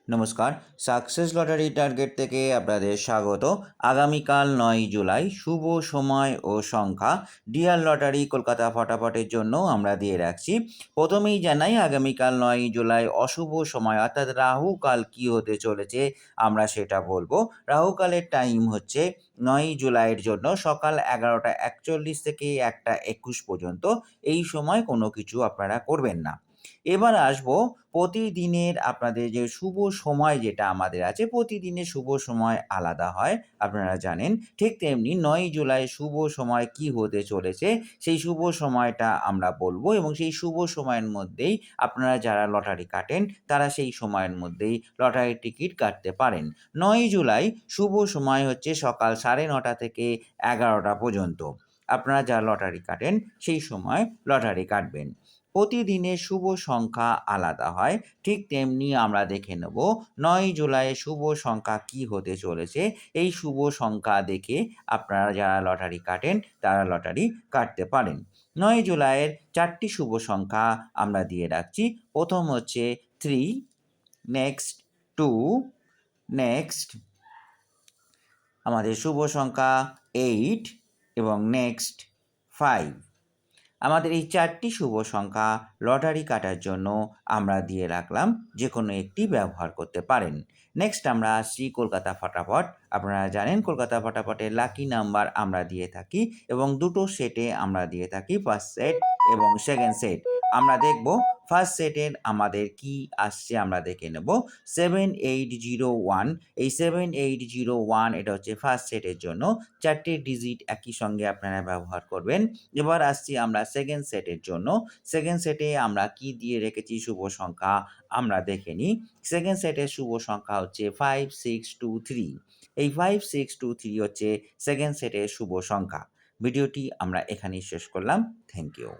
নমস্কার, success lottery target থেকে আপনাদের স্বাগত। আগামীকাল ৯ জুলাই শুভ সময় ও সংখ্যা ডিয়ার লটারি কলকাতা ফটাফটের জন্য আমরা দিয়ে রাখছি। প্রথমেই জানাই আগামীকাল ৯ জুলাই অশুভ সময় অর্থাৎ রাহু কাল কী হতে চলেছে আমরা সেটা বলবো। রাহু কালের টাইম হচ্ছে ৯ জুলাইয়ের জন্য সকাল ১১টা ৪১ থেকে ১টা ২১ পর্যন্ত। এই সময় কোনো কিছু আপনারা করবেন না। এবার আসবো প্রতিদিনের আপনাদের যে শুভ সময় যেটা আমাদের আছে, প্রতিদিনের শুভ সময় আলাদা হয়, আপনারা জানেন। ঠিক তেমনি ৯ জুলাই শুভ সময় কী হতে চলেছে, সেই শুভ সময়টা আমরা বলবো এবং সেই শুভ সময়ের মধ্যেই আপনারা যারা লটারি কাটেন, তারা সেই সময়ের মধ্যেই লটারির টিকিট কাটতে পারেন। ৯ জুলাই শুভ সময় হচ্ছে সকাল ৯:৩০ থেকে ১১টা পর্যন্ত। আপনারা যারা লটারি কাটেন, সেই সময় লটারি কাটবেন। প্রতিদিনের শুভ সংখ্যা আলাদা হয়, ঠিক তেমনি আমরা দেখে নেব ৯ জুলাইয়ের শুভ সংখ্যা কী হতে চলেছে। এই শুভ সংখ্যা দেখে আপনারা যারা লটারি কাটেন, তারা লটারি কাটতে পারেন। ৯ জুলাইয়ের ৪টি শুভ সংখ্যা আমরা দিয়ে রাখছি। প্রথম হচ্ছে 3, নেক্সট 2, নেক্সট আমাদের শুভ সংখ্যা 8 এবং নেক্সট 5। আমাদের এই 4টি শুভ সংখ্যা লটারি কাটার জন্য আমরা দিয়ে রাখলাম, যে কোনো একটি ব্যবহার করতে পারেন। নেক্সট আমরা আসছি কলকাতা ফটাফট। আপনারা জানেন কলকাতা ফটাফটের লাকি নাম্বার আমরা দিয়ে থাকি এবং দুটো সেটে আমরা দিয়ে থাকি, ফার্স্ট সেট এবং সেকেন্ড সেট। আমরা দেখব ফার্স্ট সেটের আমাদের কি আসছে, আমরা দেখে নেব 7801। এই 7801 এটা হচ্ছে ফার্স্ট সেটের জন্য। 4টে ডিজিট একই সঙ্গে আপনারা ব্যবহার করবেন। এবার আসছি আমরা সেকেন্ড সেটের জন্য। সেকেন্ড সেটে আমরা কি দিয়ে রেখেছি শুভ সংখ্যা আমরা দেখে নিই। সেকেন্ড সেটের শুভ সংখ্যা হচ্ছে 5623। এই 5623 হচ্ছে সেকেন্ড সেটের শুভ সংখ্যা। ভিডিওটি আমরা এখানেই শেষ করলাম। Thank you.